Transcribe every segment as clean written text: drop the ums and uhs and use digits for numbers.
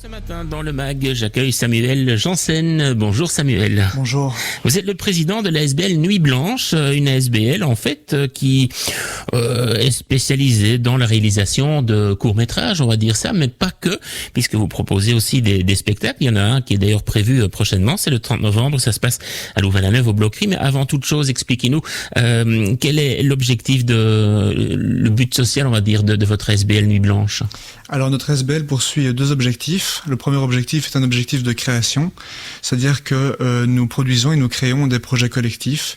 Ce matin, dans le MAG, j'accueille Samuel Janssen. Bonjour Samuel. Bonjour. Vous êtes le président de l'ASBL Nuit Blanche, une ASBL en fait qui est spécialisée dans la réalisation de courts-métrages, on va dire ça, mais pas que, puisque vous proposez aussi des spectacles. Il y en a un qui est d'ailleurs prévu prochainement, c'est le 30 novembre, ça se passe à Louvain-la-Neuve au Bloquerie. Mais avant toute chose, expliquez-nous quel est l'objectif, le but social, on va dire, de votre ASBL Nuit Blanche. Alors notre ASBL poursuit deux objectifs. Le premier objectif est un objectif de création, c'est-à-dire que nous produisons et nous créons des projets collectifs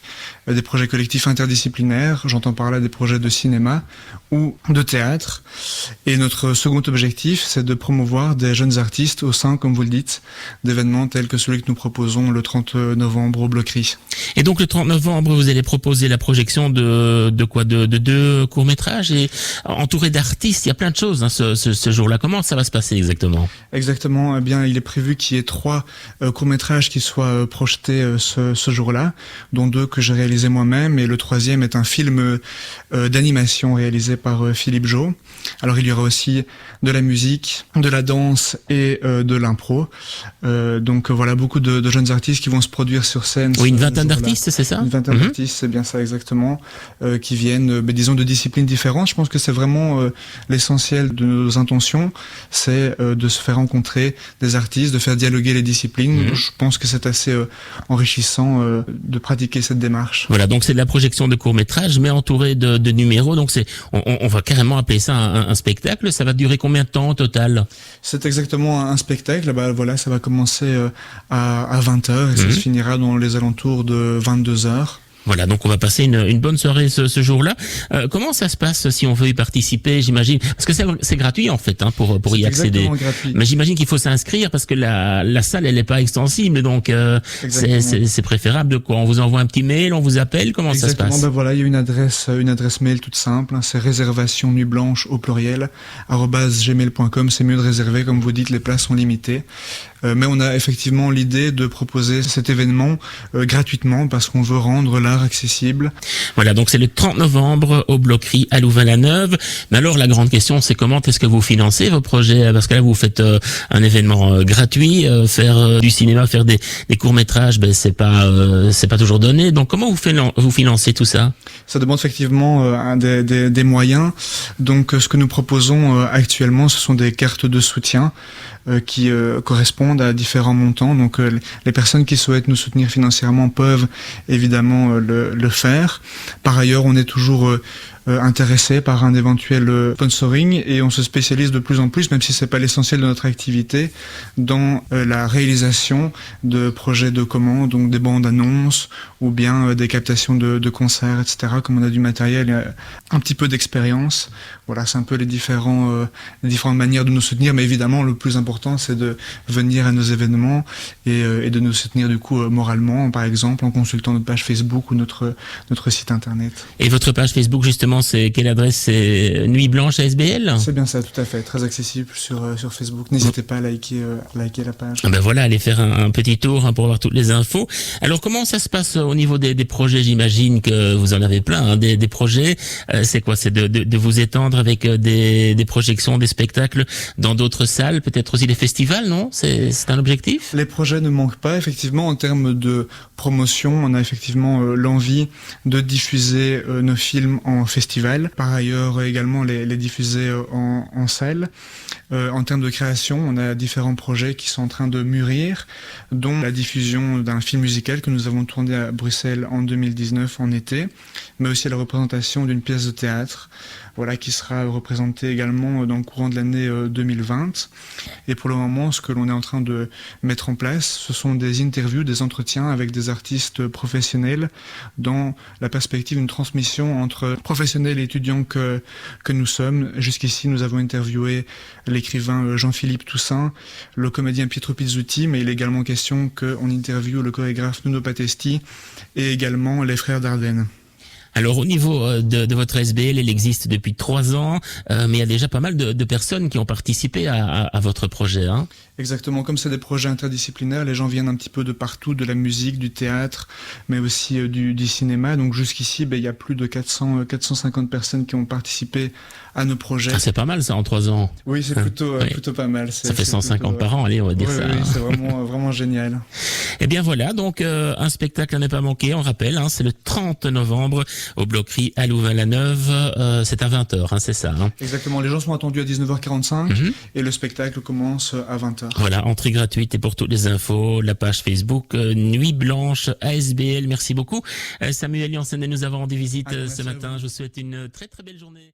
interdisciplinaires. J'entends par là des projets de cinéma ou de théâtre. Et notre second objectif, c'est de promouvoir des jeunes artistes au sein, comme vous le dites, d'événements tels que celui que nous proposons le 30 novembre au Bloquerie. Et donc le 30 novembre, vous allez proposer la projection de deux courts-métrages et entouré d'artistes. Il y a plein de choses ce jour-là. Comment ça va se passer exactement ? Exactement. Eh bien, il est prévu qu'il y ait 3 courts-métrages qui soient projetés ce jour-là, dont 2 que j'ai réalisés moi-même, et le 3e est un film d'animation réalisé par Philippe Jo. Alors il y aura aussi de la musique, de la danse et de l'impro. Donc voilà, beaucoup de jeunes artistes qui vont se produire sur scène. Oui, une vingtaine d'artistes, c'est ça ? Une vingtaine d'artistes, c'est bien ça exactement, qui viennent, disons, de disciplines différentes. Je pense que c'est vraiment l'essentiel de nos intentions, c'est de se faire rencontrer des artistes, de faire dialoguer les disciplines. Je pense que c'est assez enrichissant de pratiquer cette démarche. Voilà, donc c'est de la projection de court-métrage, mais entouré de numéros. Donc on va carrément appeler ça un spectacle. Ça va durer combien de temps au total ? C'est exactement un spectacle. Bah, voilà, ça va commencer à 20h et ça se finira dans les alentours de 22h. Voilà, donc on va passer une bonne soirée ce jour-là. Comment ça se passe si on veut y participer, j'imagine ? Parce que c'est gratuit en fait, hein, pour y accéder. Gratuit. Mais j'imagine qu'il faut s'inscrire parce que la salle elle est pas extensible, donc c'est préférable de quoi ? On vous envoie un petit mail, on vous appelle, comment ça se passe ? Ben voilà, il y a une adresse mail toute simple, hein, c'est réservation nuit blanche au pluriel @gmail.com. C'est mieux de réserver, comme vous dites, les places sont limitées. Mais on a effectivement l'idée de proposer cet événement gratuitement parce qu'on veut rendre l'art accessible. Voilà, donc c'est le 30 novembre au Bloquerie à Louvain-la-Neuve. Mais alors la grande question, c'est comment est-ce que vous financez vos projets ? Parce que là vous faites un événement gratuit, faire du cinéma, faire des courts-métrages, ben c'est pas toujours donné. Donc comment vous financez tout ça ? Ça demande effectivement des moyens. Donc ce que nous proposons actuellement, ce sont des cartes de soutien qui correspondent à différents montants. Donc les personnes qui souhaitent nous soutenir financièrement peuvent évidemment le faire. Par ailleurs, on est toujours intéressé par un éventuel sponsoring et on se spécialise de plus en plus, même si c'est pas l'essentiel de notre activité, dans la réalisation de projets de commande, donc des bandes annonces ou bien des captations de concerts, etc. Comme on a du matériel et un petit peu d'expérience, voilà, c'est un peu les différentes manières de nous soutenir, mais évidemment le plus important c'est de venir à nos événements et de nous soutenir du coup moralement, par exemple en consultant notre page Facebook ou notre site internet. Et votre page Facebook justement, c'est quelle adresse ? C'est Nuit Blanche ASBL ? C'est bien ça, tout à fait, très accessible sur Facebook. N'hésitez pas à liker la page. Ben voilà, allez faire un petit tour pour avoir toutes les infos. Alors comment ça se passe au niveau des projets ? J'imagine que vous en avez plein, hein, des projets. C'est quoi ? C'est de vous étendre avec des projections, des spectacles dans d'autres salles, peut-être aussi des festivals, non ? C'est un objectif ? Les projets ne manquent pas, effectivement, en termes de promotion. On a effectivement l'envie de diffuser nos films en festival. Par ailleurs, également les diffuser en salle. En termes de création, on a différents projets qui sont en train de mûrir, dont la diffusion d'un film musical que nous avons tourné à Bruxelles en 2019 en été, mais aussi la représentation d'une pièce de théâtre, voilà, qui sera représentée également dans le courant de l'année 2020. Et pour le moment, ce que l'on est en train de mettre en place, ce sont des interviews, des entretiens avec des artistes professionnels dans la perspective d'une transmission entre professionnels et étudiants que nous sommes. Jusqu'ici, nous avons interviewé l'écrivain Jean-Philippe Toussaint, le comédien Pietro Pizzuti, mais il est également question qu'on interviewe le chorégraphe Nuno Patesti et également les frères Dardenne. Alors au niveau de votre SBL, elle existe depuis 3 ans, mais il y a déjà pas mal de personnes qui ont participé à votre projet. Hein. Exactement, comme c'est des projets interdisciplinaires, les gens viennent un petit peu de partout, de la musique, du théâtre, mais aussi du cinéma. Donc jusqu'ici, il y a plus de 450 personnes qui ont participé à nos projets. Ah, c'est pas mal ça en 3 ans. Oui, c'est plutôt pas mal. Ça fait 150 par an, allez, on va dire ça. Oui, hein. c'est vraiment génial. Eh bien voilà, donc un spectacle à ne pas manquer, on rappelle, hein, c'est le 30 novembre au Bloquerie à Louvain-la-Neuve, c'est à 20h, hein, c'est ça. Hein. Exactement, les gens sont attendus à 19h45 et le spectacle commence à 20h. Voilà, entrée gratuite et pour toutes les infos, la page Facebook Nuit Blanche ASBL. Merci beaucoup. Samuel Janssen, nous avons rendu visite ce matin. Je vous souhaite une très très belle journée.